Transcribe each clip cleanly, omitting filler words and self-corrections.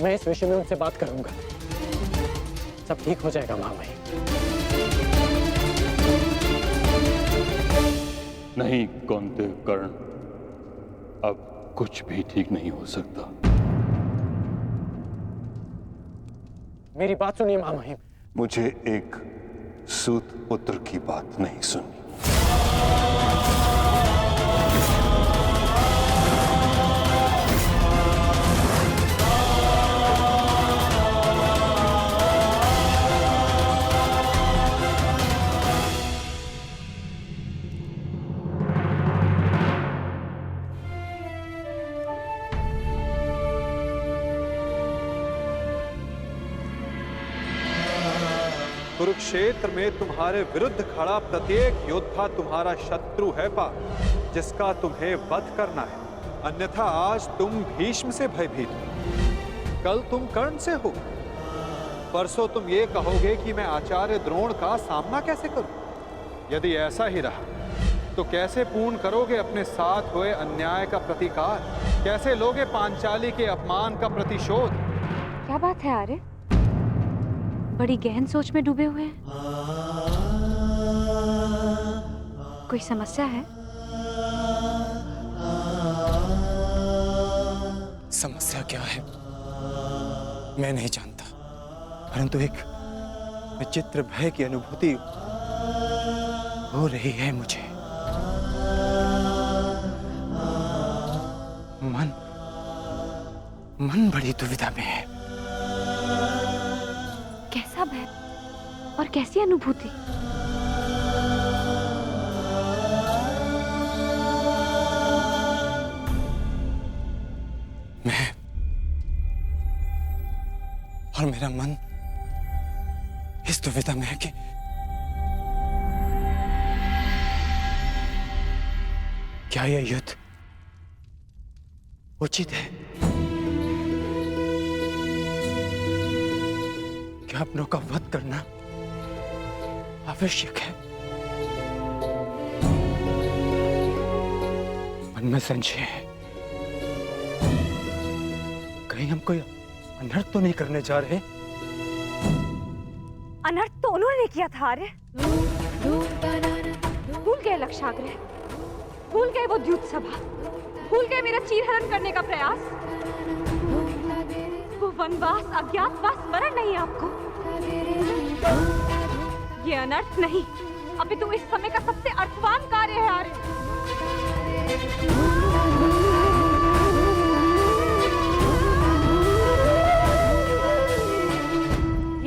मैं इस विषय में उनसे बात करूंगा। सब ठीक हो जाएगा महामहिम। नहीं कौंतेय कर्ण, अब कुछ भी ठीक नहीं हो सकता। मेरी बात सुनिए महामहिम। मुझे एक सूत पुत्र की बात नहीं सुननी। कुरुक्षेत्र में तुम्हारे विरुद्ध खड़ा प्रत्येक योद्धा तुम्हारा शत्रु है पार्थ, जिसका तुम्हें वध करना है। अन्यथा आज तुम भीष्म से भयभीत हो, कल तुम कर्ण से हो, परसों तुम ये कहोगे कि मैं आचार्य द्रोण का सामना कैसे करूं। यदि ऐसा ही रहा तो कैसे पूर्ण करोगे अपने साथ हुए अन्याय का प्रतिकार? कैसे लोगे पांचाली के अपमान का प्रतिशोध? क्या बात है आर्य? बड़ी गहन सोच में डूबे हुए हैं। कोई समस्या है? समस्या क्या है मैं नहीं जानता, परंतु एक विचित्र भय की अनुभूति हो रही है मुझे। मन बड़ी दुविधा में है। कैसा भय और कैसी अनुभूति? मैं और मेरा मन इस दुविधा में है कि क्या यह युद्ध उचित है? क्या अपनों का वध करना आवश्यक है? मन में संशय है, कहीं हम कोई अनर्थ तो नहीं करने जा रहे? अनर्थ तो उन्होंने किया था आर्य। भूल गए लक्षाग्रह, भूल गए वो द्यूत सभा, भूल गए मेरा चीरहरण करने का प्रयास, वो वनवास अज्ञातवास स्मरण नहीं आपको? ये अनर्थ नहीं, अपितु इस समय का सबसे अर्थवान कार्य है आर्य।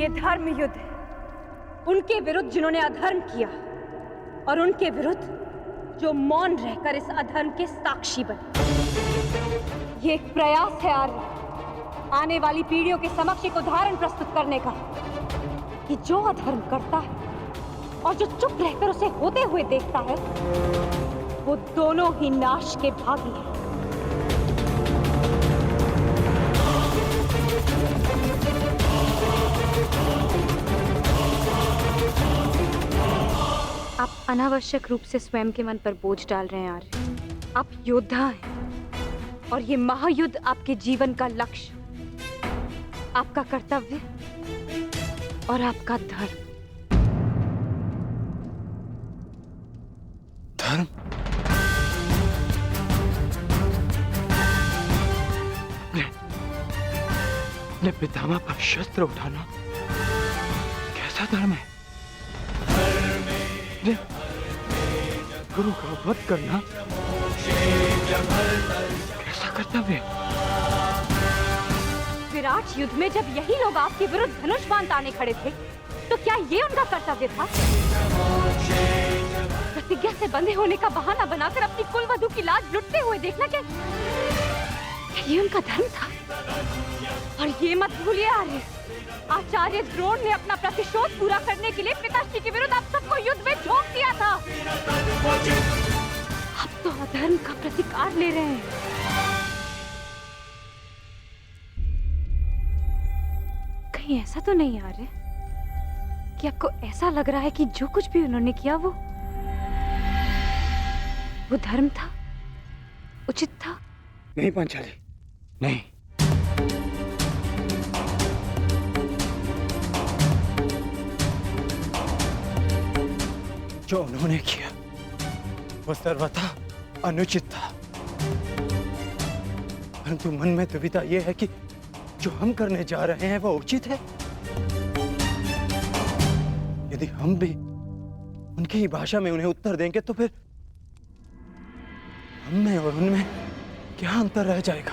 ये धर्म युद्ध है, उनके विरुद्ध जिन्होंने अधर्म किया और उनके विरुद्ध जो मौन रहकर इस अधर्म के साक्षी बने। ये एक प्रयास है आर्य, आने वाली पीढ़ियों के समक्ष एक उदाहरण प्रस्तुत करने का कि जो अधर्म करता है और जो चुप रहकर उसे होते हुए देखता है, वो दोनों ही नाश के भागी हैं। आप अनावश्यक रूप से स्वयं के मन पर बोझ डाल रहे हैं आर्य। आप योद्धा हैं और ये महायुद्ध आपके जीवन का लक्ष्य, आपका कर्तव्य और आपका धर्म। धर्म? अपने पितामह पर शस्त्र उठाना कैसा धर्म है? गुरु का वध करना कैसा कर्तव्य? विराट युद्ध में जब यही लोग आपके विरुद्ध धनुष बाण ताने खड़े थे, तो क्या ये उनका कर्तव्य था? प्रतिज्ञा से बंधे होने का बहाना बनाकर अपनी कुलवधू की लाज लुटते हुए देखना, क्या ये उनका धर्म था? और ये मत भूलिए आर्य, आचार्य द्रोण ने अपना प्रतिशोध पूरा करने के लिए पिताश्री के विरुद्ध आप सबको युद्ध में झोंक दिया था। आप तो अधर्म का प्रतिकार ले रहे हैं। कहीं ऐसा तो नहीं आ रहा कि आपको ऐसा लग रहा है कि जो कुछ भी उन्होंने किया वो धर्म था, उचित था? नहीं पांचाली, नहीं। जो उन्होंने किया वो सर्वथा अनुचित था, परंतु मन में दुविधा यह है कि जो हम करने जा रहे हैं वो उचित है। यदि हम भी उनकी ही भाषा में उन्हें उत्तर देंगे तो फिर हम में और उनमें क्या अंतर रह जाएगा?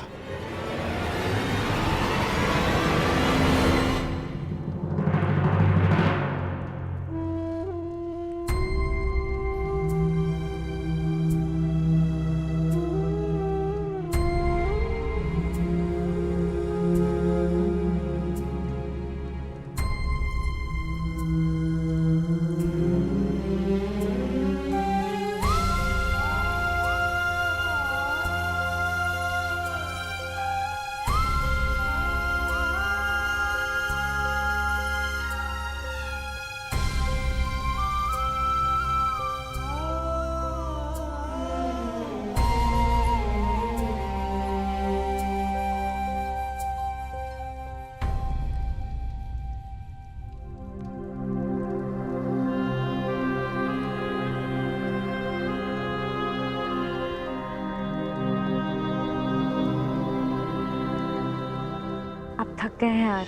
आप थक गए हैं यार,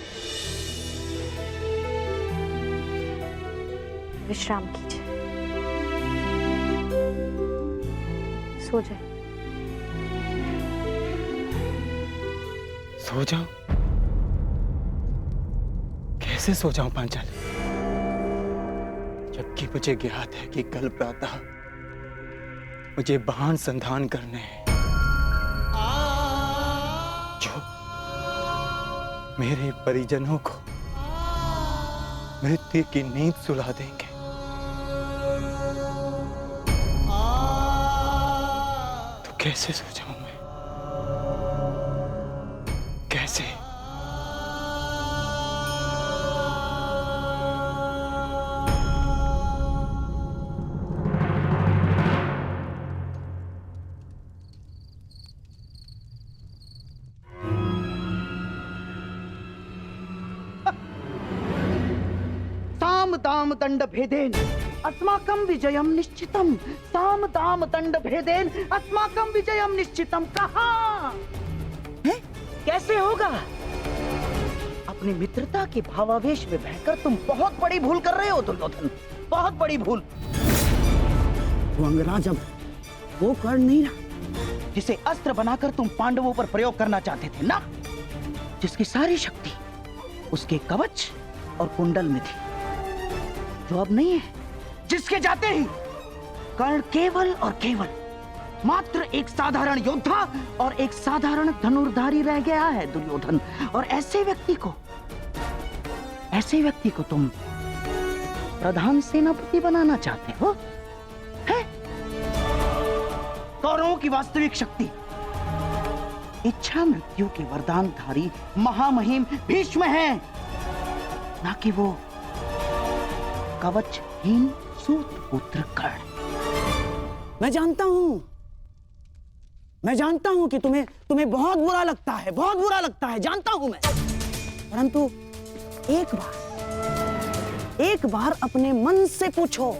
विश्राम कीजिए, सो जाए। सो जाऊं? कैसे सो जाऊं पांचाली, जबकि मुझे ज्ञात है कि कल प्रातः मुझे बाण संधान करने हैं जो मेरे परिजनों को मृत्यु की नींद सुला देंगे। तो कैसे सो जाऊं मैं? कैसे? साम दाम दंड भेदेन अस्माकं विजयम निश्चितम। साम दाम दंड भेदेन अस्माकं विजयम निश्चितम। कहाँ है? कैसे होगा? अपनी मित्रता के भावावेश में बहकर तुम बहुत बड़ी भूल कर रहे हो दुर्योधन, बहुत बड़ी भूल। वो अंगराज अब वो कर्ण नहीं रहा जिसे अस्त्र बनाकर तुम पांडवों पर प्रयोग करना चाहते थे ना, जिसकी सारी शक्ति उसके कवच और कुंडल में थी, जो अब नहीं है, जिसके जाते ही कर्ण केवल और केवल मात्र एक साधारण योद्धा और एक साधारण धनुर्धारी रह गया है दुर्योधन। और ऐसे व्यक्ति को तुम प्रधान सेनापति बनाना चाहते हो? हैं? कौरवों की वास्तविक शक्ति इच्छा मृत्यु के वरदानधारी महामहिम भीष्म है, ना कि वो कवचहीन सूत पुत्र कर्ण। मैं जानता हूं कि तुम्हें बहुत बुरा लगता है, बहुत बुरा लगता है, जानता हूं मैं। परंतु एक बार अपने मन से पूछो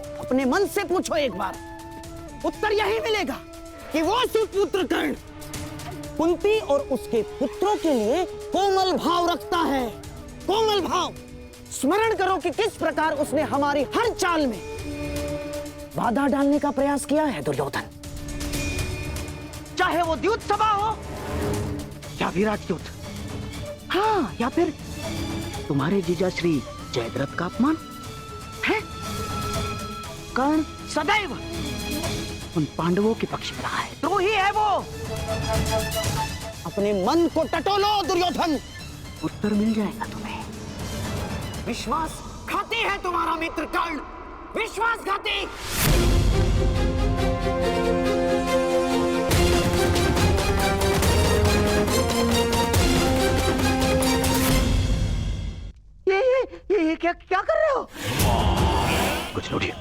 एक बार, उत्तर यही मिलेगा कि वो सुपुत्र कर्ण कुंती और उसके पुत्रों के लिए कोमल भाव रखता है, कोमल भाव। स्मरण करो कि किस प्रकार उसने हमारी हर चाल में बाधा डालने का प्रयास किया है दुर्योधन। चाहे वो द्युत सभा हो या विराट युद्ध, हाँ, या फिर तुम्हारे जीजा श्री जयद्रथ का अपमान है। कर्ण सदैव उन पांडवों के पक्ष में रहा है, द्रोही है वो। अपने मन को टटोलो दुर्योधन, उत्तर मिल जाएगा तुम्हें। विश्वासघाती है तुम्हारा मित्र कर्ण, विश्वासघाती। ये क्या कर रहे हो? कुछ लौटिए।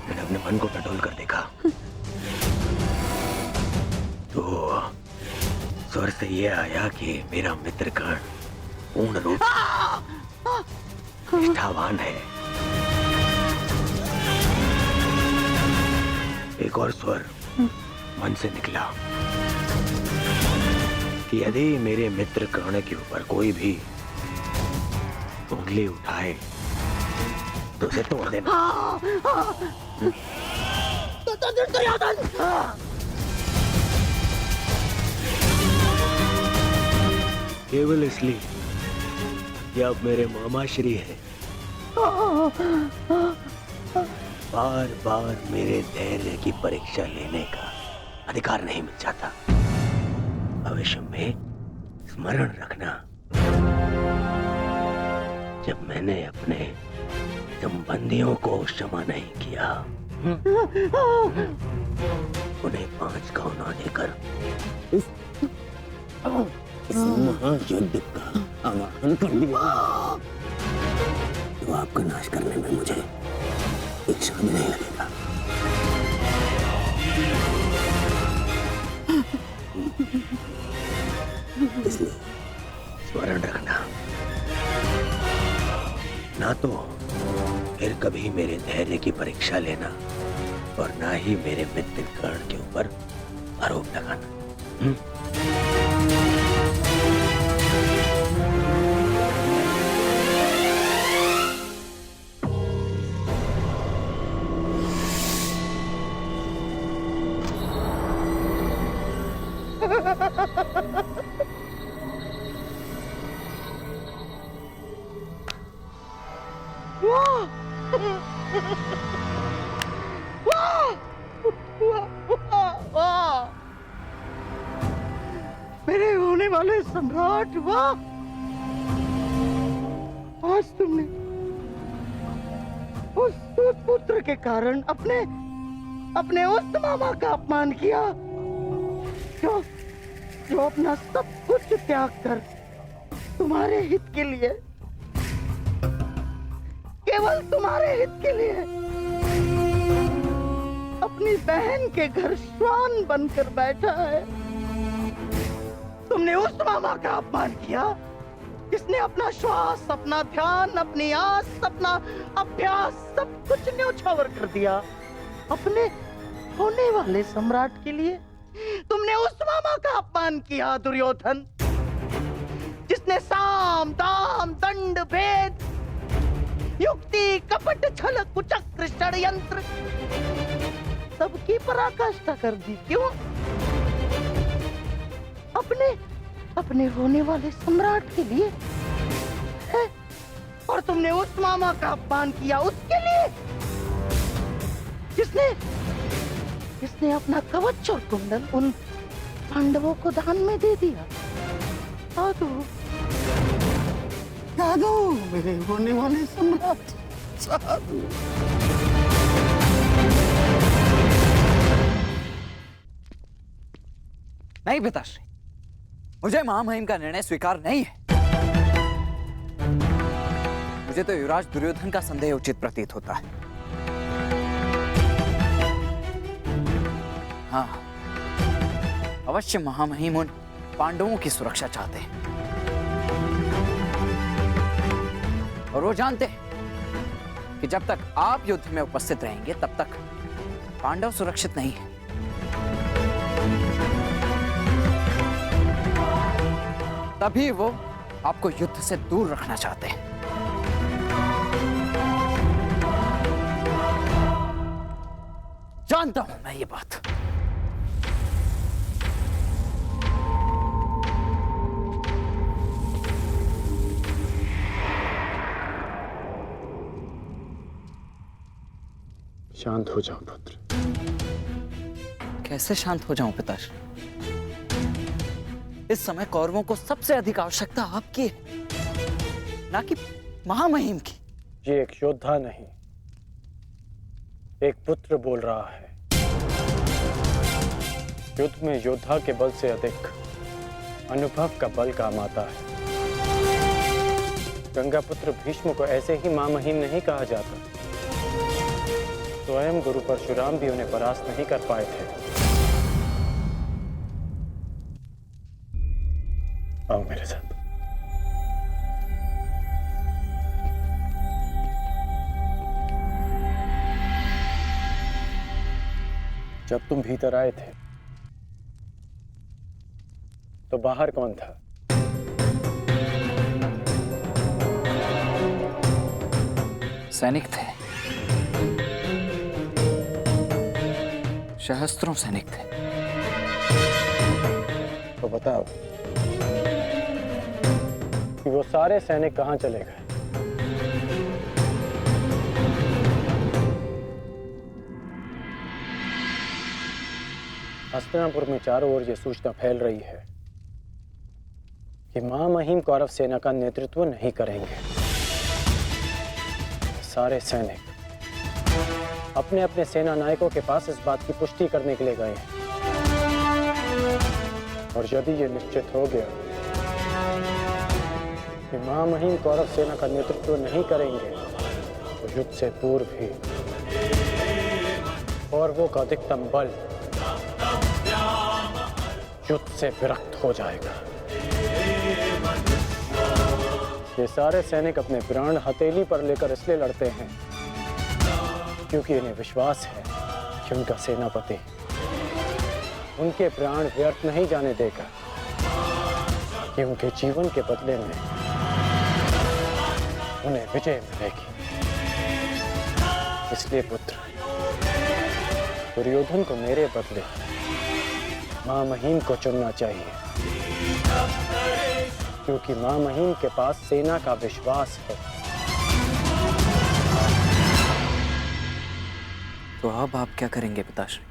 मैंने अपने मन को टटोल कर देखा तो स्वर से ये आया कि मेरा मित्र कर्ण पूर्ण रूप निष्ठावान है। एक और स्वर मन से निकला कि यदि मेरे मित्र कर्ण के ऊपर कोई भी उंगली उठाए तो उसे तोड़ देना। केवल इसलिए कि आप मेरे मामा श्री हैं। बार बार मेरे धैर्य की परीक्षा लेने का अधिकार नहीं मिल जाता। भविष्य में स्मरण रखना, जब मैंने अपने संबंधियों को क्षमा नहीं किया, उन्हें 5 गांव ना देकर इस महायुद्ध का आह्वान कर दिया, तो आपका नाश करने में मुझे एक क्षण भी नहीं लगेगा। इसलिए स्मरण रखना, ना तो फिर कभी मेरे धैर्य की परीक्षा लेना और ना ही मेरे मित्र कर्ण के ऊपर आरोप लगाना। मेरे होने वाले सम्राट, वाह! आज तुमने उस दूत पुत्र के कारण अपने उस मामा का अपमान किया जो अपना सब कुछ त्याग कर तुम्हारे हित के लिए, केवल तुम्हारे हित के लिए अपनी बहन के घर श्वान बनकर बैठा है। तुमने उस मामा का अपमान किया जिसने अपना श्वास, अपना ध्यान, अपनी आस, अपना अभ्यास सब कुछ न्योछावर कर दिया अपने होने वाले सम्राट के लिए। तुमने उस मामा का अपमान किया दुर्योधन, जिसने साम, दाम, दंड, भेद, युक्ति, कपट, छल, कुचक्र, षड्यंत्र सबकी पराकाष्ठा कर दी। क्यों? अपने होने वाले सम्राट के लिए है? और तुमने उस मामा का अपमान किया उसके लिए जिसने अपना कवच और कुंडल उन पांडवों को दान में दे दिया। साधु मेरे होने वाले सम्राट, साधु। नहीं पिताश्री, मुझे महामहिम का निर्णय स्वीकार नहीं है। मुझे तो युवराज दुर्योधन का संदेह उचित प्रतीत होता है। हाँ, अवश्य महामहिम उन पांडवों की सुरक्षा चाहते हैं और वो जानते हैं कि जब तक आप युद्ध में उपस्थित रहेंगे तब तक पांडव सुरक्षित नहीं है। तभी वो आपको युद्ध से दूर रखना चाहते हैं। जानता हूं मैं ये बात। शांत हो जाओ पुत्र। कैसे शांत हो जाऊं पिताश्री? इस समय कौरवों को सबसे अधिक आवश्यकता आपकी है, ना कि महामहिम की। ये एक योद्धा नहीं, एक पुत्र बोल रहा है। युद्ध में योद्धा के बल से अधिक अनुभव का बल काम आता है। गंगा पुत्र भीष्म को ऐसे ही महामहिम नहीं कहा जाता। स्वयं गुरु परशुराम भी उन्हें परास्त नहीं कर पाए थे। आओ मेरे साथ। जब तुम भीतर आए थे तो बाहर कौन था? सैनिक थे, सहस्त्रों सैनिक थे। तो बताओ कि वो सारे सैनिक कहां चले गए? हस्तिनापुर में चारों ओर ये सूचना फैल रही है कि महामहिम कौरव सेना का नेतृत्व नहीं करेंगे। सारे सैनिक अपने अपने सेना नायकों के पास इस बात की पुष्टि करने के लिए गए हैं। और यदि ये निश्चित हो गया कि महामहिम कौरव सेना का नेतृत्व नहीं करेंगे तो युद्ध से पूर्व ही कौरवों का अधिकतम बल युद्ध से विरक्त हो जाएगा। ये सारे सैनिक अपने प्राण हथेली पर लेकर इसलिए लड़ते हैं क्योंकि इन्हें विश्वास है कि उनका सेनापति उनके प्राण व्यर्थ नहीं जाने देगा, कि उनके जीवन के बदले में उन्हें विजय मिलेगी। इसलिए पुत्र, दुर्योधन को मेरे बदले महामहिम को चुनना चाहिए, क्योंकि महामहिम के पास सेना का विश्वास है। तो अब आप क्या करेंगे पिताश्री?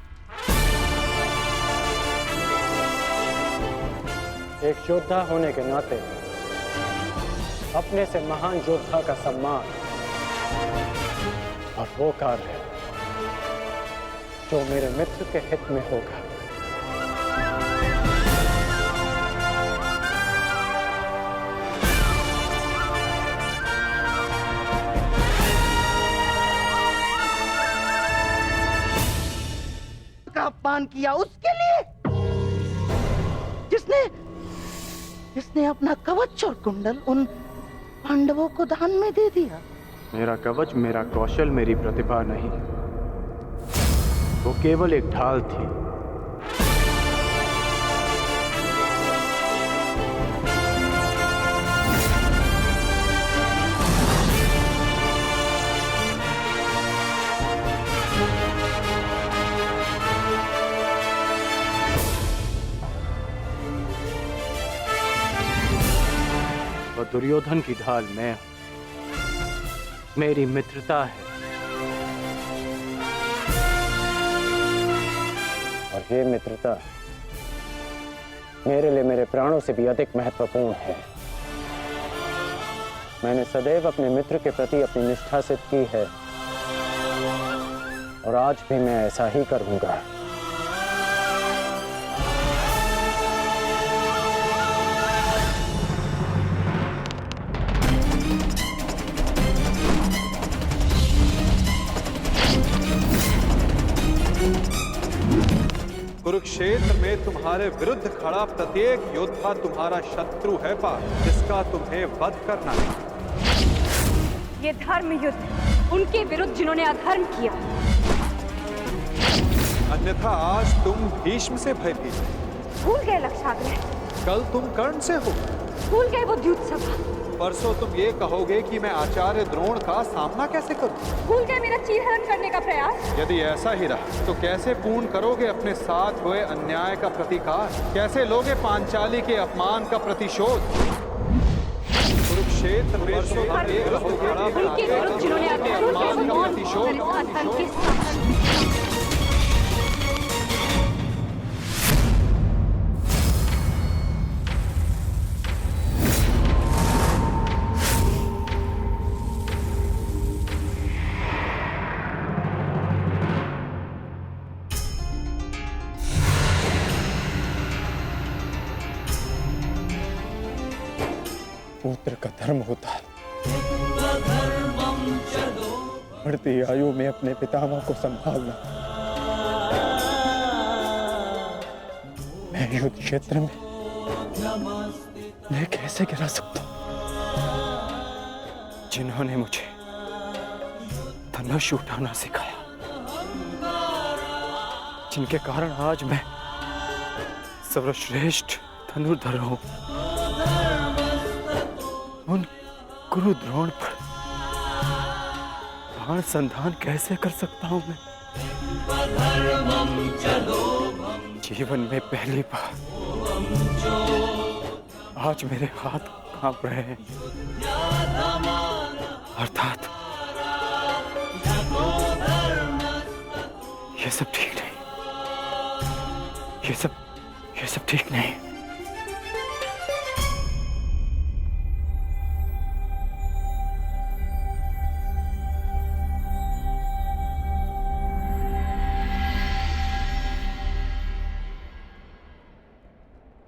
एक योद्धा होने के नाते अपने से महान योद्धा का सम्मान और वो कार्य जो मेरे मित्र के हित में होगा। का अपमान किया उसके लिए, जिसने अपना कवच और कुंडल उन पांडवों को दान में दे दिया। मेरा कवच, मेरा कौशल, मेरी प्रतिभा नहीं, वो केवल एक ढाल थी। और दुर्योधन की ढाल मैं हूं, मेरी मित्रता है। और ये मित्रता मेरे लिए मेरे प्राणों से भी अधिक महत्वपूर्ण है। मैंने सदैव अपने मित्र के प्रति अपनी निष्ठा सिद्ध की है और आज भी मैं ऐसा ही करूंगा। कुरुक्षेत्र में तुम्हारे विरुद्ध खड़ा प्रत्येक योद्धा तुम्हारा शत्रु है पार्थ, जिसका तुम्हें वध करना है। ये धर्म युद्ध उनके विरुद्ध जिन्होंने अधर्म किया। अन्यथा आज तुम भीष्म से भयभीत हो। भूल गए लक्षाग्रह, कल तुम कर्ण से हो। भूल गए वो द्यूत सभा। परसों तुम ये कहोगे कि मैं आचार्य द्रोण का सामना कैसे करूं। भूल गए मेरा चीरहरण करने का प्रयास। यदि ऐसा ही रहा तो कैसे पूर्ण करोगे अपने साथ हुए अन्याय का प्रतिकार? कैसे लोगे पांचाली के अपमान का प्रतिशोध? कुरुक्षेत्र में उनके विरुद्ध जिन्होंने अधर्म किया। पुत्र का धर्म होता है बढ़ती आयु में अपने पितामह को संभालना। मैं युद्ध क्षेत्र में मैं कैसे गिरा सकता हूं जिन्होंने मुझे धनुष उठाना सिखाया, जिनके कारण आज मैं सर्वश्रेष्ठ धनुर्धर हूं, उन गुरु द्रोण पर बाण संधान कैसे कर सकता हूं मैं? जीवन में पहली बार आज मेरे हाथ कांप रहे हैं, अर्थात ये सब ठीक नहीं, ये सब ठीक नहीं।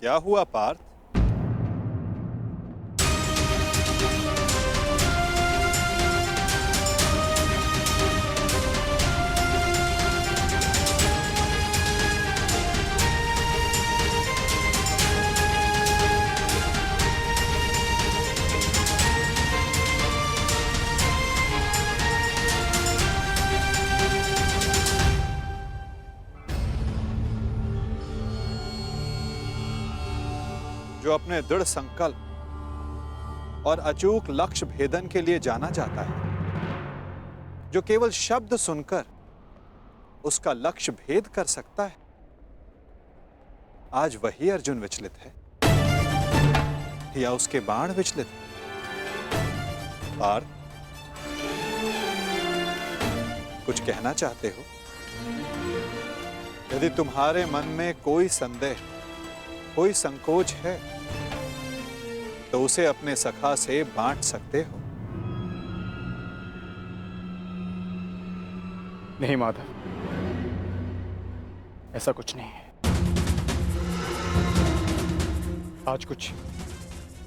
क्या हुआ पार्थ? जो अपने दृढ़ संकल्प और अचूक लक्ष्य भेदन के लिए जाना जाता है, जो केवल शब्द सुनकर उसका लक्ष्य भेद कर सकता है, आज वही अर्जुन विचलित है या उसके बाण विचलित है? पार्थ, कुछ कहना चाहते हो? यदि तुम्हारे मन में कोई संदेह, कोई संकोच है तो उसे अपने सखा से बांट सकते हो। नहीं माधव, ऐसा कुछ नहीं है। आज कुछ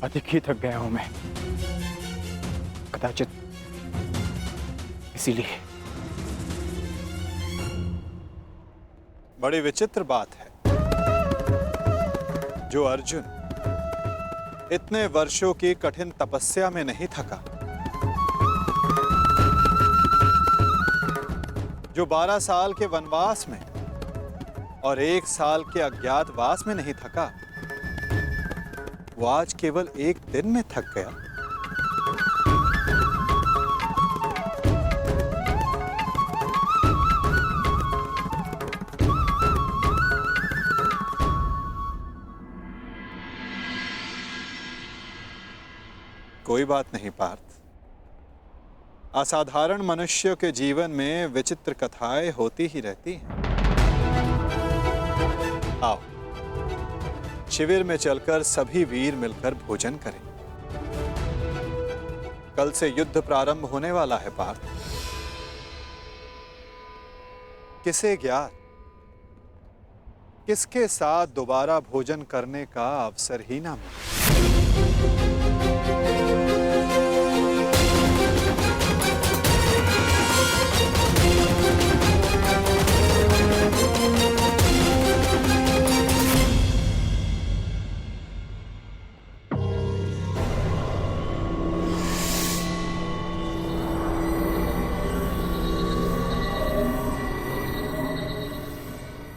अधिक ही थक गया हूं मैं, कदाचित इसीलिए। बड़ी विचित्र बात है, जो अर्जुन इतने वर्षों की कठिन तपस्या में नहीं थका, जो 12 साल के वनवास में और 1 साल के अज्ञातवास में नहीं थका, वो आज केवल एक दिन में थक गया। कोई बात नहीं पार्थ, असाधारण मनुष्य के जीवन में विचित्र कथाएं होती ही रहती हैं। आओ, शिविर में चलकर सभी वीर मिलकर भोजन करें। कल से युद्ध प्रारंभ होने वाला है पार्थ। किसे ज्ञात किसके साथ दोबारा भोजन करने का अवसर ही ना मिले।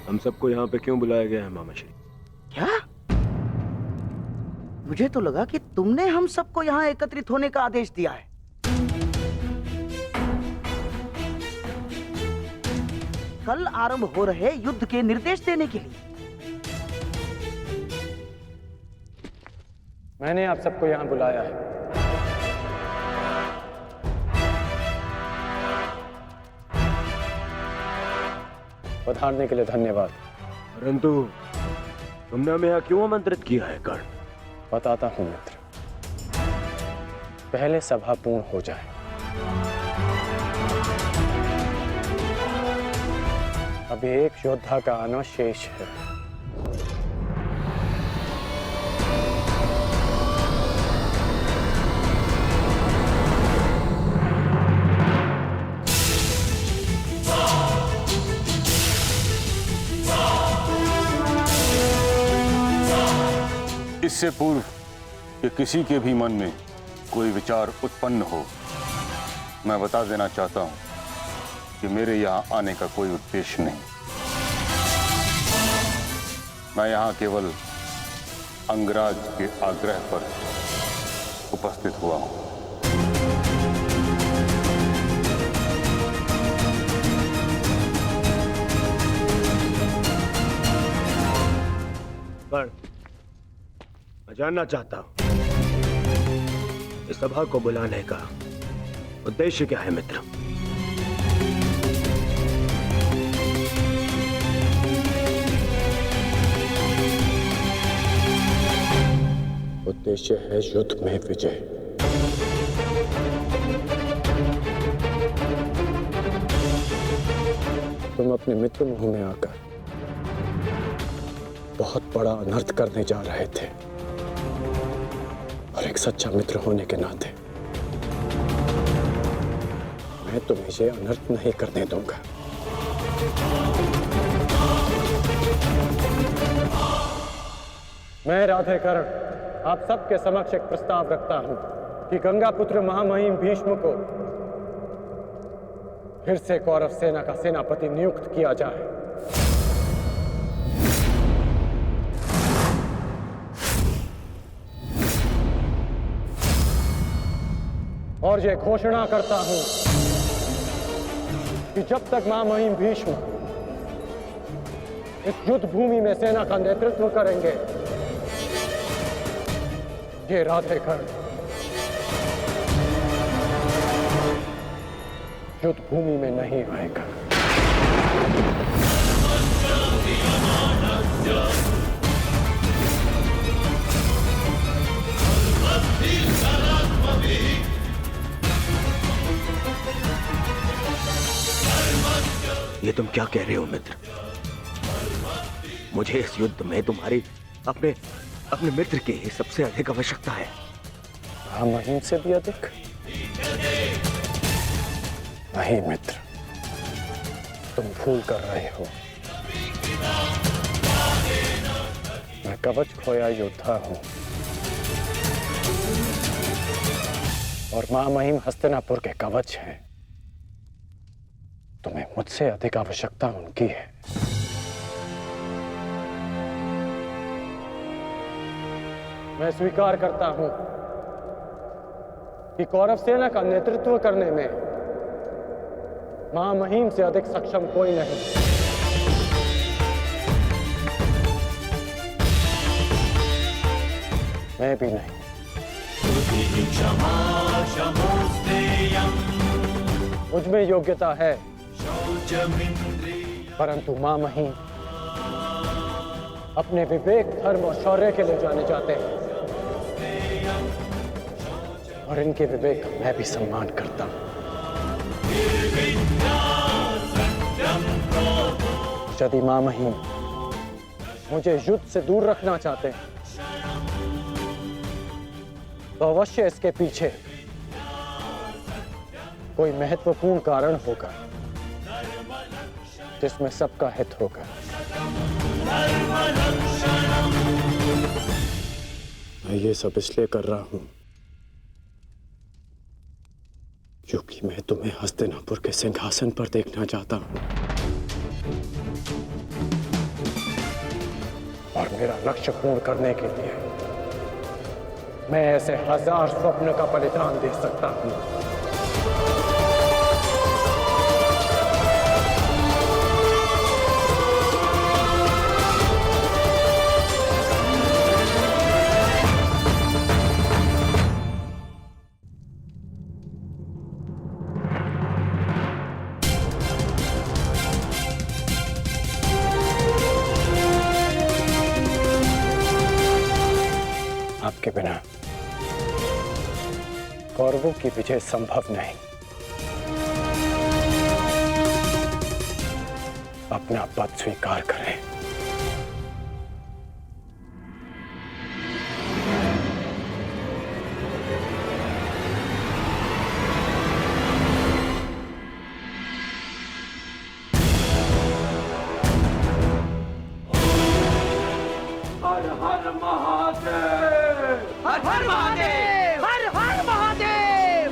हम सबको यहाँ पे क्यों बुलाया गया है मामाश्री? क्या? मुझे तो लगा कि तुमने हम सबको यहाँ एकत्रित होने का आदेश दिया है। कल आरंभ हो रहे युद्ध के निर्देश देने के लिए। मैंने आप सबको यहाँ बुलाया है। पधारने के लिए धन्यवाद। परंतु तुमने हमें यहाँ क्यों आमंत्रित किया है कर्ण? बताता हूं मित्र, पहले सभा पूर्ण हो जाए। अभी एक योद्धा का आना शेष है। इससे पूर्व कि किसी के भी मन में कोई विचार उत्पन्न हो, मैं बता देना चाहता हूं कि मेरे यहां आने का कोई उद्देश्य नहीं। मैं यहाँ केवल अंगराज के आग्रह पर उपस्थित हुआ हूँ। पर मैं जानना चाहता हूं इस सभा को बुलाने का उद्देश्य क्या है मित्र? उद्देश्य है युद्ध में विजय। तुम अपने मित्र मुंह में आकर बहुत बड़ा अनर्थ करने जा रहे थे और एक सच्चा मित्र होने के नाते मैं तुम्हें ये अनर्थ नहीं करने दूंगा। मैं राधेकर्ण आप सबके समक्ष एक प्रस्ताव रखता हूं कि गंगा पुत्र महामहिम भीष्म को फिर से कौरव सेना का सेनापति नियुक्त किया जाए और ये घोषणा करता हूं कि जब तक महामहिम भीष्म इस युद्ध भूमि में सेना का नेतृत्व करेंगे ये राधेकर्ण युद्ध भूमि में नहीं आएगा। ये तुम क्या कह रहे हो मित्र? मुझे इस युद्ध में तुम्हारी अपने मित्र की ही सबसे अधिक आवश्यकता है। महामहिम से भी अधिक? नहीं मित्र, तुम भूल कर रहे हो। मैं कवच खोया योद्धा हूं और महामहिम हस्तिनापुर के कवच हैं। तुम्हें मुझसे अधिक आवश्यकता उनकी है। मैं स्वीकार करता हूं कि कौरव सेना का नेतृत्व करने में महामहिम से अधिक सक्षम कोई नहीं। मैं भी नहीं। मुझ में योग्यता है, परंतु महामहिम अपने विवेक, धर्म और शौर्य के लिए जाने जाते हैं और इनके विवेक का मैं भी सम्मान करता हूं। यदि महामहिम मुझे युद्ध से दूर रखना चाहते हैं तो अवश्य इसके पीछे कोई महत्वपूर्ण कारण होगा जिसमें सबका हित होगा। मैं ये सब इसलिए कर रहा हूं क्योंकि मैं तुम्हें हस्तिनापुर के सिंहासन पर देखना चाहता हूं और मेरा लक्ष्य पूर्ण करने के लिए मैं ऐसे 1000 स्वप्न का बलिदान दे सकता हूं। आपके बिना कौरवों की विजय संभव नहीं। अपना पद स्वीकार करें। हर हर महादेव, हर हर महादेव, हर हर महादेव।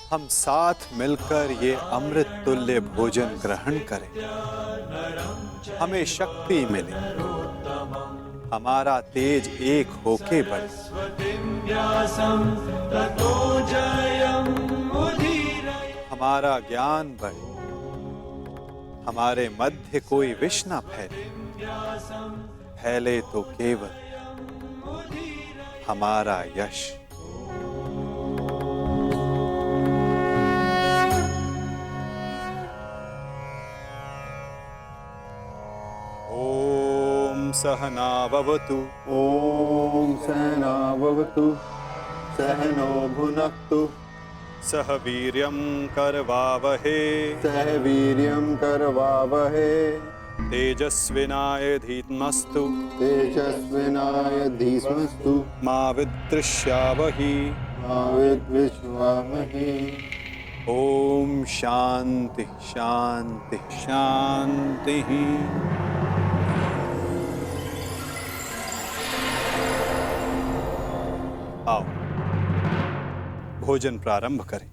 हम साथ मिलकर ये अमृत तुल्य भोजन ग्रहण करें, हमें शक्ति मिले, हमारा तेज एक होके बढ़े, हमारा ज्ञान बढ़े, हमारे मध्य कोई विष न फैले, फैले तो केवल हमारा यश। ओम सहना भवतु। ओम सहना भवतु, सहनो भुनक्तु, सह वीर्यं करवावहे, सह वीर्यं करवावहे, तेजस्विनाय धीमस्तु, तेजस्विनाय धीमस्तु, मा विद्विषावहि, मा विद्विषावहे। ओम शांति शांति शांति। आओ भोजन प्रारंभ करें।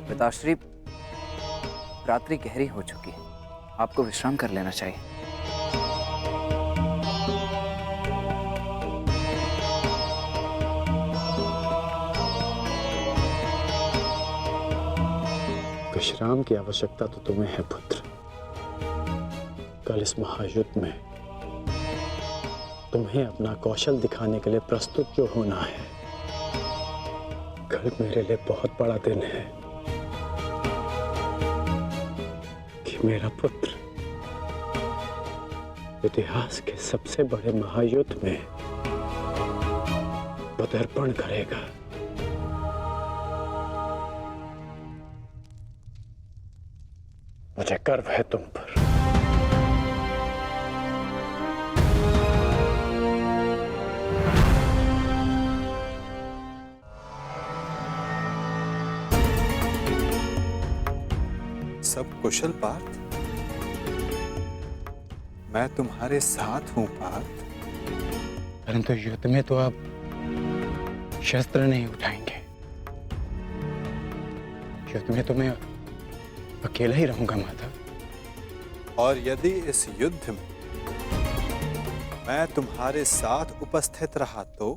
पिताश्री, रात्रि गहरी हो चुकी है, आपको विश्राम कर लेना चाहिए। विश्राम की आवश्यकता तो तुम्हें है पुत्र। कल इस महायुद्ध में तुम्हें अपना कौशल दिखाने के लिए प्रस्तुत जो होना है। कल मेरे लिए बहुत बड़ा दिन है कि मेरा पुत्र इतिहास के सबसे बड़े महायुद्ध में पदार्पण करेगा। मुझे गर्व है तुम पर। सब कुशल पार्थ? मैं तुम्हारे साथ हूं पार्थ। परंतु युद्ध में तो आप शस्त्र नहीं उठाएंगे। युद्ध में तो मैं अकेला ही रहूंगा माता। और यदि इस युद्ध में मैं तुम्हारे साथ उपस्थित रहा तो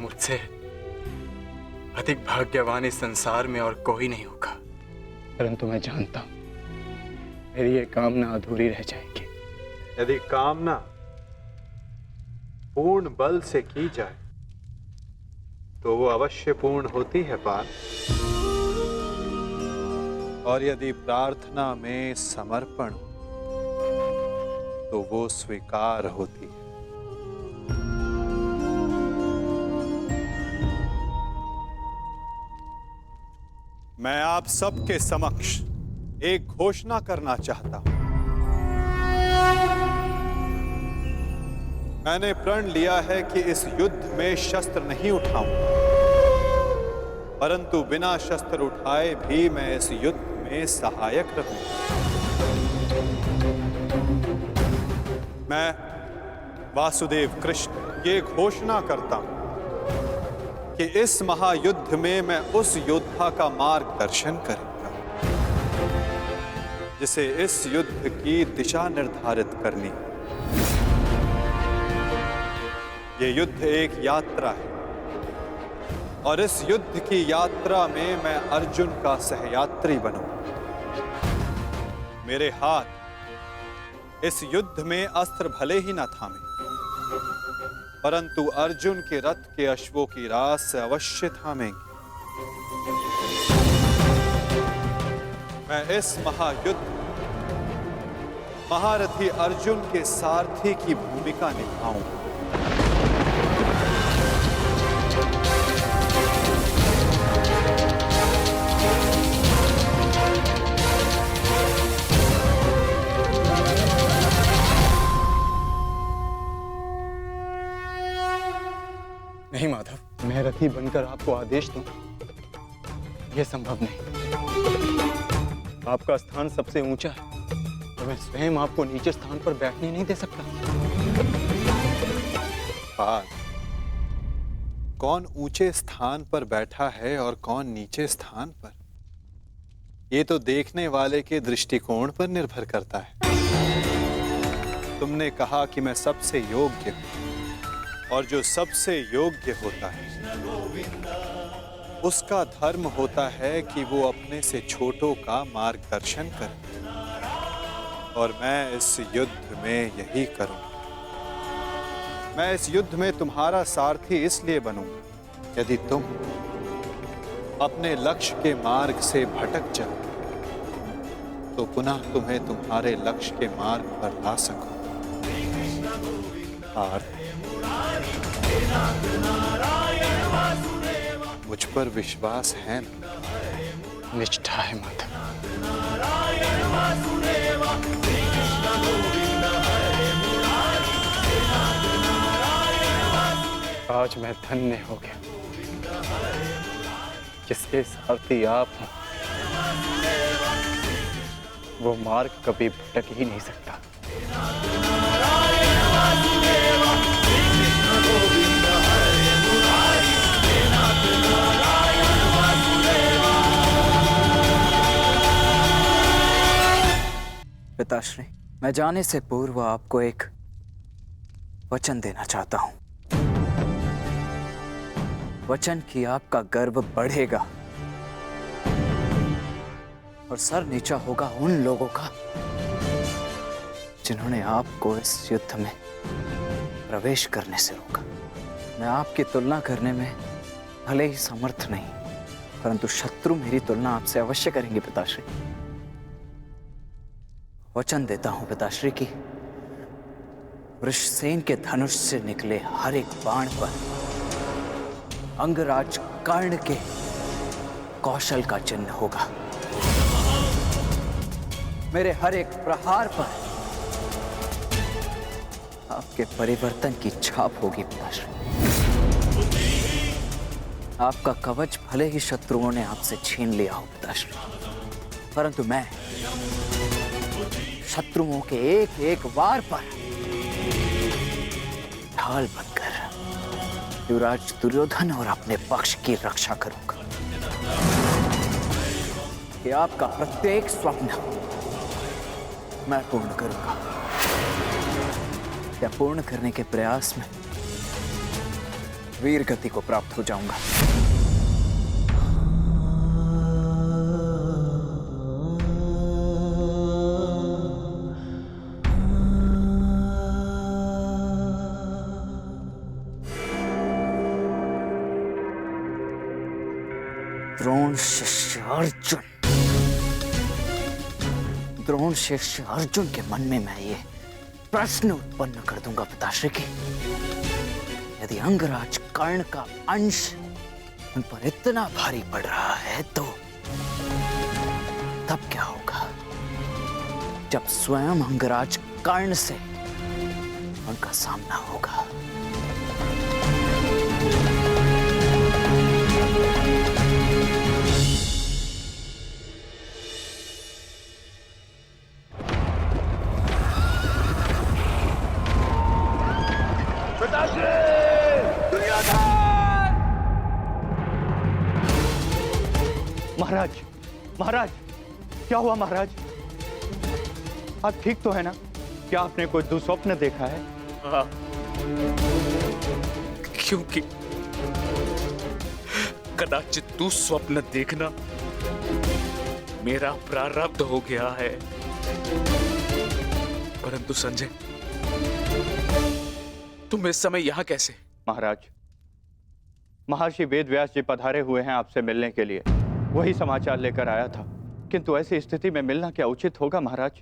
मुझसे अधिक भाग्यवान इस संसार में और कोई नहीं होगा। परंतु मैं जानता हूं मेरी ये कामना अधूरी रह जाएगी। यदि कामना पूर्ण बल से की जाए तो वो अवश्य पूर्ण होती है पार्थ। और यदि प्रार्थना में समर्पण तो वो स्वीकार होती है। मैं आप सबके समक्ष एक घोषणा करना चाहता हूं। मैंने प्रण लिया है कि इस युद्ध में शस्त्र नहीं उठाऊंगा, परंतु बिना शस्त्र उठाए भी मैं इस युद्ध में सहायक रहूंगा। मैं वासुदेव कृष्ण ये घोषणा करता हूं कि इस महायुद्ध में मैं उस योद्धा का मार्गदर्शन करूंगा जिसे इस युद्ध की दिशा निर्धारित करनी है। ये युद्ध एक यात्रा है और इस युद्ध की यात्रा में मैं अर्जुन का सहयात्री बनूंगा। मेरे हाथ इस युद्ध में अस्त्र भले ही ना थामे, परंतु अर्जुन के रथ के अश्वों की रास से अवश्य थामेंगे। मैं इस महायुद्ध महारथी अर्जुन के सारथी की भूमिका निभाऊंगा। नहीं माधव, मैं रथी बनकर आपको आदेश दूं, यह संभव नहीं। आपका स्थान सबसे ऊंचा है और मैं स्वयं आपको नीचे स्थान पर बैठने नहीं दे सकता। पाल, कौन ऊंचे स्थान पर बैठा है और कौन नीचे स्थान पर, ये तो देखने वाले के दृष्टिकोण पर निर्भर करता है। तुमने कहा कि मैं सबसे योग्य हूं, और जो सबसे योग्य होता है उसका धर्म होता है कि वो अपने से छोटों का मार्गदर्शन करे, और मैं इस युद्ध में यही करूंगा। मैं इस युद्ध में तुम्हारा सारथी इसलिए बनूंगा, यदि तुम अपने लक्ष्य के मार्ग से भटक जाओ तो पुनः तुम्हें तुम्हारे लक्ष्य के मार्ग पर ला सकूं। मुझ पर विश्वास है ना? निष्ठा है माधव। आज मैं धन्य हो गया, जिसके सारथी आप हो। वो मार्ग कभी भटक ही नहीं सकता। पिताश्री, मैं जाने से पूर्व आपको एक वचन देना चाहता हूं। वचन कि आपका गर्व बढ़ेगा और सर नीचा होगा उन लोगों का जिन्होंने आपको इस युद्ध में प्रवेश करने से रोका। मैं आपकी तुलना करने में भले ही समर्थ नहीं, परंतु शत्रु मेरी तुलना आपसे अवश्य करेंगे पिताश्री। वचन देता हूं पिताश्री की वृषसेन के धनुष से निकले हर एक बाण पर अंगराज कर्ण के कौशल का चिन्ह होगा। मेरे हर एक प्रहार पर आपके परिवर्तन की छाप होगी पिताश्री। आपका कवच भले ही शत्रुओं ने आपसे छीन लिया हो पिताश्री, परंतु मैं शत्रुओं के एक एक वार पर ढाल बनकर युवराज दुर्योधन और अपने पक्ष की रक्षा करूंगा। कि आपका प्रत्येक स्वप्न मैं पूर्ण करूंगा। या पूर्ण करने के प्रयास में वीर गति को प्राप्त हो जाऊंगा। द्रोण शिष्य अर्जुन, द्रोण शिष्य अर्जुन के मन में मैं ये प्रश्न उत्पन्न कर दूंगा पिताश्री की, यदि अंगराज कर्ण का अंश उन पर इतना भारी पड़ रहा है तो तब क्या होगा जब स्वयं अंगराज कर्ण से उनका सामना होगा। महाराज, महाराज, क्या हुआ महाराज? आप ठीक तो है ना? क्या आपने कोई दुस्वप्न देखा है? हाँ, क्योंकि कदाचित दुस्वप्न देखना मेरा प्रारब्ध हो गया है। परंतु संजय, तुम इस समय यहां कैसे? महाराज, महर्षि वेद व्यास जी पधारे हुए हैं आपसे मिलने के लिए। वही समाचार लेकर आया था, किंतु ऐसी स्थिति में मिलना क्या उचित होगा महाराज?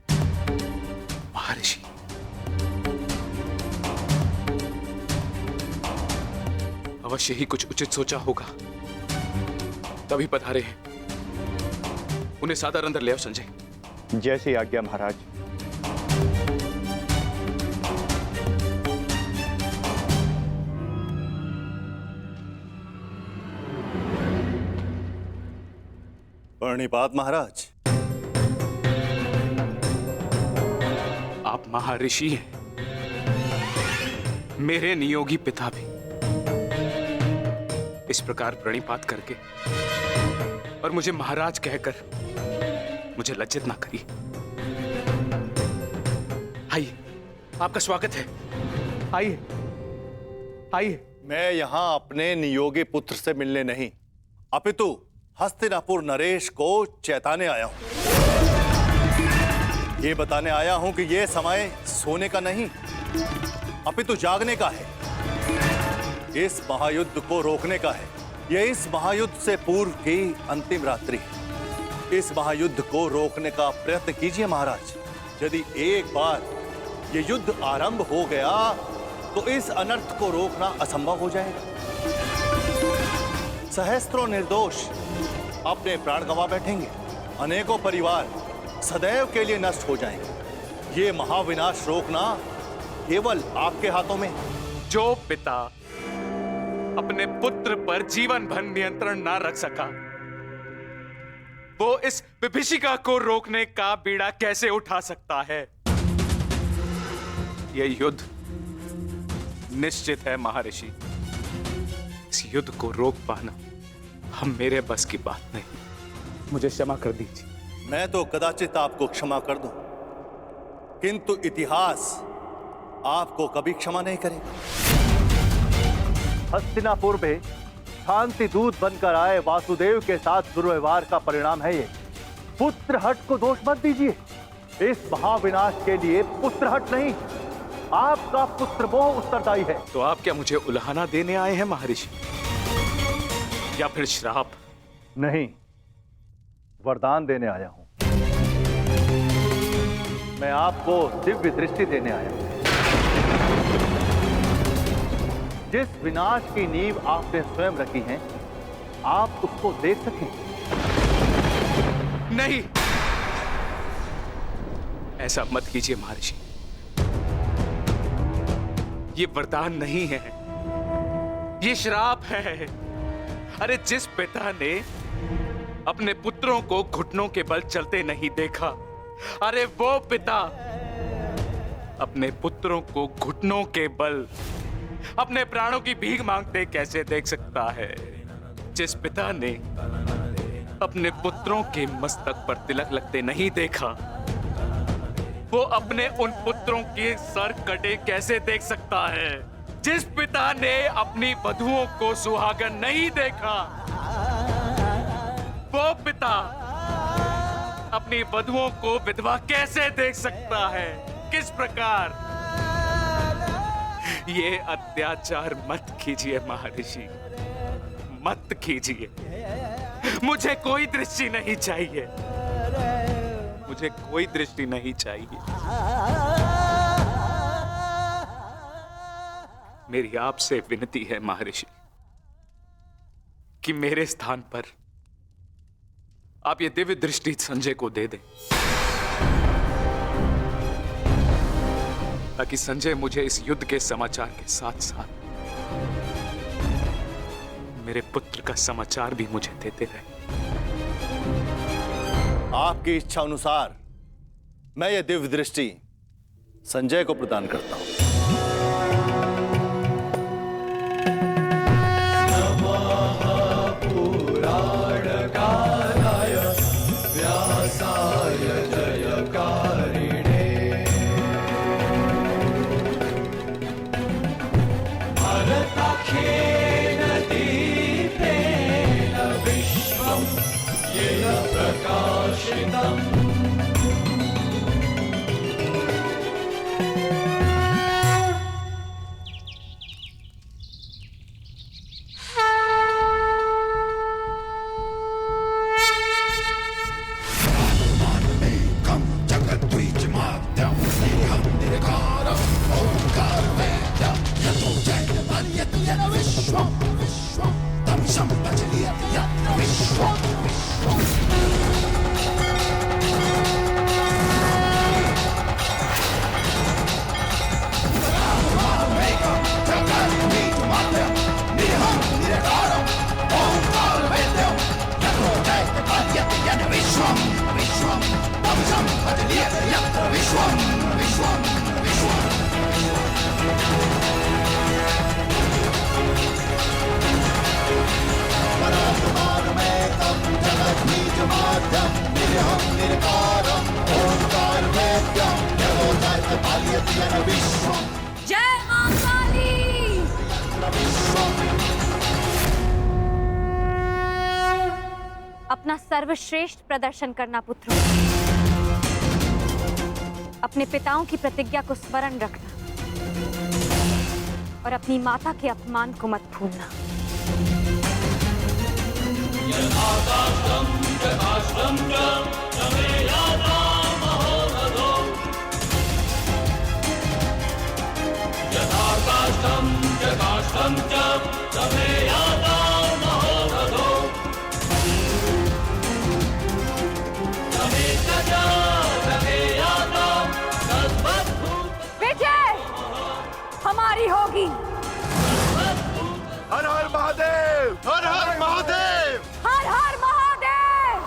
महर्षि, अवश्य ही कुछ उचित सोचा होगा, तभी पधारे हैं। उन्हें सादर अंदर ले आओ संजय। जैसी आज्ञा महाराज। प्रणिपात महाराज। आप महर्षि हैं, मेरे नियोगी पिता भी। इस प्रकार प्रणिपात करके और मुझे महाराज कहकर मुझे लज्जित ना करिए। आइए, आपका स्वागत है। आइए आइए। मैं यहां अपने नियोगी पुत्र से मिलने नहीं, अपितु हस्तिनापुर नरेश को चेताने आया हूं। ये बताने आया हूं कि ये समय सोने का नहीं, अपितु जागने का है। इस महायुद्ध को रोकने का है। ये इस महायुद्ध से पूर्व की अंतिम रात्रि है। इस महायुद्ध को रोकने का प्रयत्न कीजिए महाराज। यदि एक बार ये युद्ध आरंभ हो गया तो इस अनर्थ को रोकना असंभव हो जाएगा। सहस्त्रों निर्दोष अपने प्राण गंवा बैठेंगे, अनेकों परिवार सदैव के लिए नष्ट हो जाएंगे। ये महाविनाश रोकना केवल आपके हाथों में। जो पिता अपने पुत्र पर जीवन भर नियंत्रण ना रख सका, वो इस विभीषिका को रोकने का बीड़ा कैसे उठा सकता है? यह युद्ध निश्चित है महर्षि। इस युद्ध को रोक पाना हम मेरे बस की बात नहीं। मुझे क्षमा कर दीजिए। मैं तो कदाचित आपको क्षमा कर दूं, किंतु इतिहास आपको कभी क्षमा नहीं करेगा। हस्तिनापुर में शांति दूत बनकर आए वासुदेव के साथ दुर्व्यवहार का परिणाम है ये। पुत्रहट को दोष मत दीजिए। इस महाविनाश के लिए पुत्रहट नहीं, आपका पुत्रमोह उत्तरदायी है। तो आप क्या मुझे उल्हाना देने आए हैं महर्षि, या फिर श्राप? नहीं, वरदान देने आया हूं। मैं आपको दिव्य दृष्टि देने आया हूं। जिस विनाश की नींव आपने स्वयं रखी है, आप उसको देख सकें। नहीं, ऐसा मत कीजिए महर्षि। ये वरदान नहीं है, ये श्राप है। अरे जिस पिता ने अपने पुत्रों को घुटनों के बल चलते नहीं देखा, अरे वो पिता अपने पुत्रों को घुटनों के बल अपने प्राणों की भीख मांगते कैसे देख सकता है? जिस पिता ने अपने पुत्रों के मस्तक पर तिलक लगते नहीं देखा, वो अपने उन पुत्रों के सर कटे कैसे देख सकता है? जिस पिता ने अपनी वधुओं को सुहागन नहीं देखा, वो पिता अपनी वधुओं को विधवा कैसे देख सकता है? किस प्रकार? ये अत्याचार मत कीजिए महर्षि, मत कीजिए। मुझे कोई दृष्टि नहीं चाहिए, मुझे कोई दृष्टि नहीं चाहिए। मेरी आपसे विनती है महर्षि कि मेरे स्थान पर आप ये दिव्य दृष्टि संजय को दे दें, ताकि संजय मुझे इस युद्ध के समाचार के साथ साथ मेरे पुत्र का समाचार भी मुझे देते रहे। आपकी इच्छा अनुसार मैं ये दिव्य दृष्टि संजय को प्रदान करता हूं। जय मां काली। अपना सर्वश्रेष्ठ प्रदर्शन करना पुत्रों। अपने पिताओं की प्रतिज्ञा को स्मरण रखना और अपनी माता के अपमान को मत भूलना। विजय हमारी होगी। हर हर महादेव, हर हर महादेव, हर हर महादेव।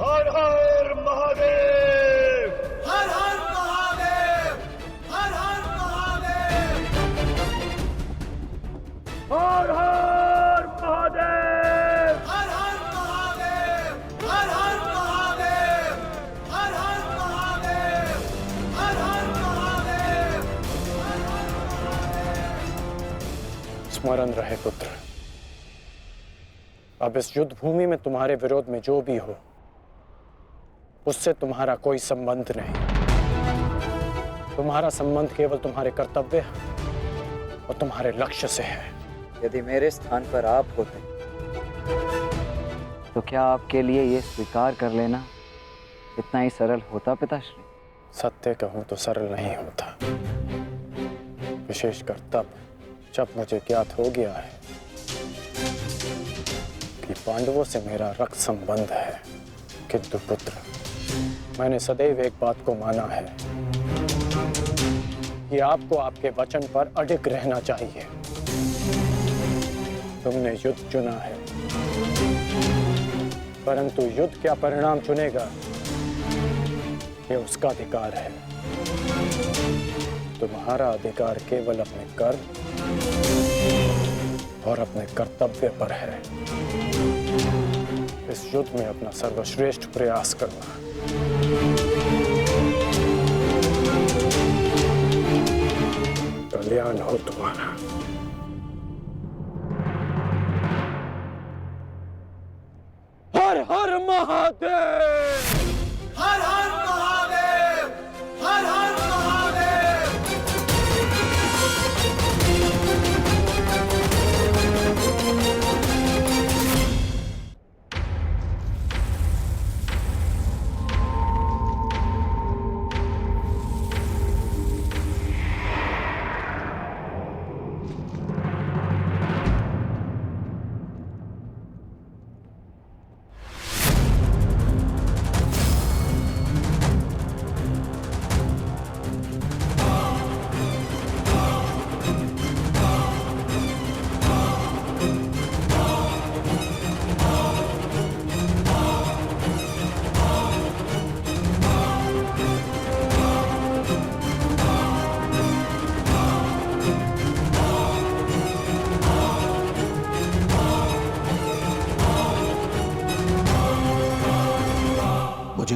हर हर महादेव, हर हर महादेव, हर हर महादेव, हर हर महादेव, हर हर महादेव, हर हर महादेव, हर हर महादेव, हर हर महादेव। स्मरण रहे पुत्र, अब इस युद्ध भूमि में तुम्हारे विरोध में जो भी हो उससे तुम्हारा कोई संबंध नहीं। तुम्हारा संबंध केवल तुम्हारे कर्तव्य और तुम्हारे लक्ष्य से है। यदि मेरे स्थान पर आप होते तो क्या आपके लिए ये स्वीकार कर लेना इतना ही सरल होता पिताश्री? सत्य कहूं तो सरल नहीं होता, विशेषकर तब जब मुझे ज्ञात हो गया है कि पांडवों से मेरा रक्त संबंध है। किंतु पुत्र, मैंने सदैव एक बात को माना है कि आपको आपके वचन पर अडिग रहना चाहिए। तुमने युद्ध चुना है, परंतु युद्ध क्या परिणाम चुनेगा ये उसका अधिकार है। तुम्हारा अधिकार केवल अपने कर्म और अपने कर्तव्य पर है। इस युद्ध में अपना सर्वश्रेष्ठ प्रयास करना। कल्याण हो तुम्हारा। हर हर महादेव, हर हर महादेव, हर हर महादेव।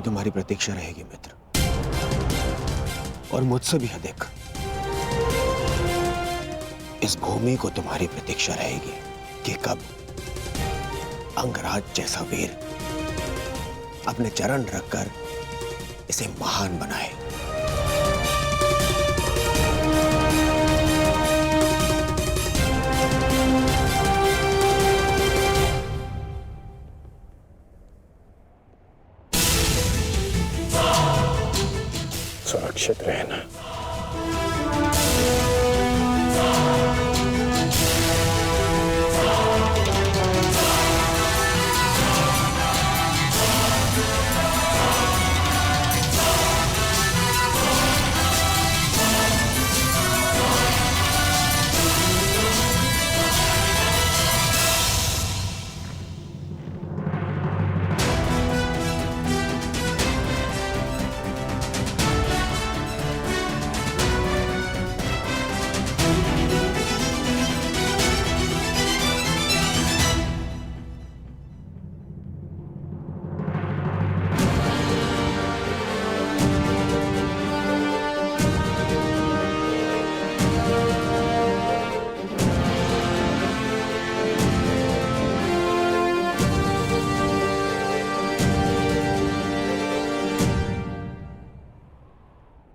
तुम्हारी प्रतीक्षा रहेगी मित्र, और मुझसे भी अधिक इस भूमि को तुम्हारी प्रतीक्षा रहेगी कि कब अंगराज जैसा वीर अपने चरण रखकर इसे महान बनाए। सुरक्षित रहना।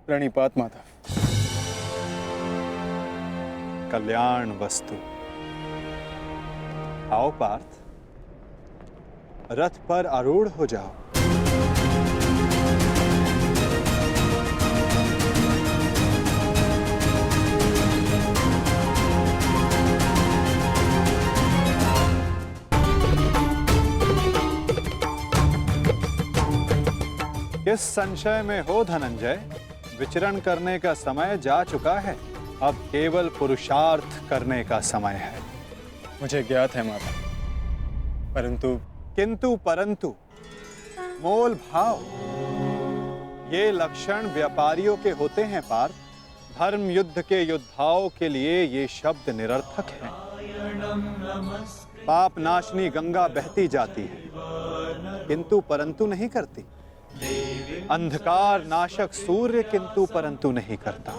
प्रणिपात माता। कल्याण वस्तु। आओ पार्थ, रथ पर आरूढ़ हो जाओ। किस संशय में हो धनंजय? विचरण करने का समय जा चुका है, अब केवल पुरुषार्थ करने का समय है। मुझे ज्ञात है माता, किंतु परंतु मोल भाव, ये लक्षण व्यापारियों के होते हैं पार्थ। धर्म युद्ध के योद्धाओं के लिए ये शब्द निरर्थक हैं। पाप नाशनी गंगा बहती जाती है, किंतु परंतु नहीं करती। अंधकार नाशक सूर्य किंतु परंतु नहीं करता।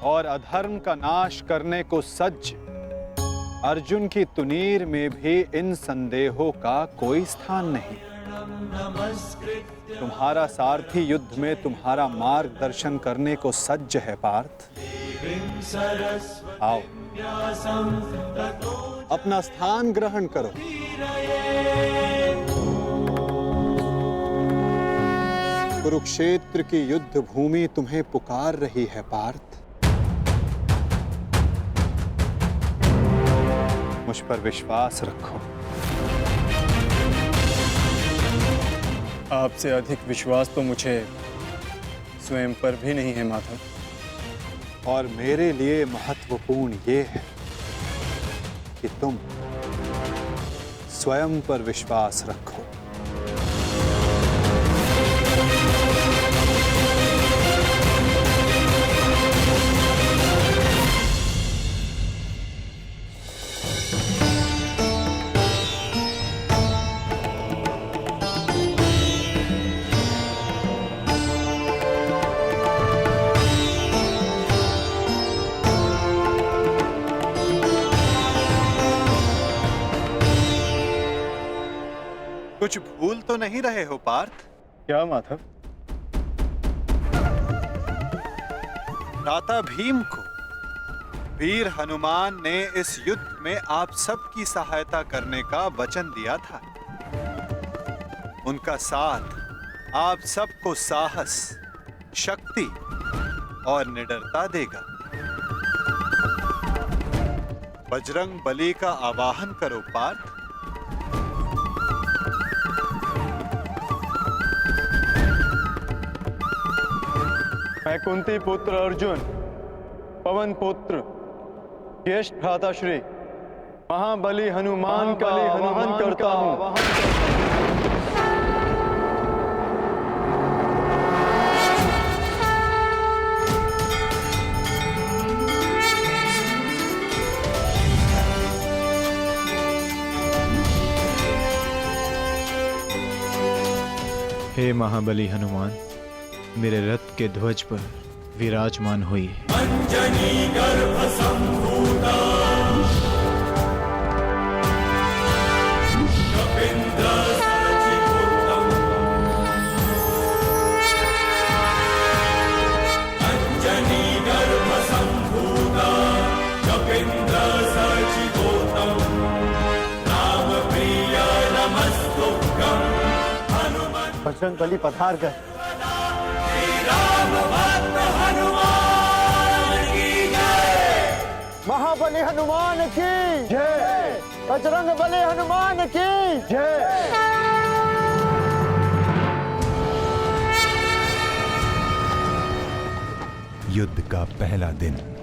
और अधर्म का नाश करने को सज्ज अर्जुन की तुनीर में भी इन संदेहों का कोई स्थान नहीं। तुम्हारा सारथी युद्ध में तुम्हारा मार्गदर्शन करने को सज्ज है पार्थ। आओ, अपना स्थान ग्रहण करो। कुरुक्षेत्र की युद्ध भूमि तुम्हें पुकार रही है पार्थ। मुझ पर विश्वास रखो। आपसे अधिक विश्वास तो मुझे स्वयं पर भी नहीं है माधव। और मेरे लिए महत्वपूर्ण ये है कि तुम स्वयं पर विश्वास रखो। कुछ भूल तो नहीं रहे हो पार्थ? क्या माधव? भ्राता भीम को वीर हनुमान ने इस युद्ध में आप सबकी सहायता करने का वचन दिया था। उनका साथ आप सबको साहस, शक्ति और निडरता देगा। बजरंग बली का आवाहन करो पार्थ। मैं कुंती पुत्र अर्जुन, पवन पुत्र, ज्येष्ठ भ्राताश्री, महाबली हनुमान का आवाहन करता हूँ। हे महाबली हनुमान, मेरे रथ के ध्वज पर विराजमान हुई। बजरंग बली पधार गए। महाबली हनुमान की जय। बजरंग बली हनुमान की जय। युद्ध का पहला दिन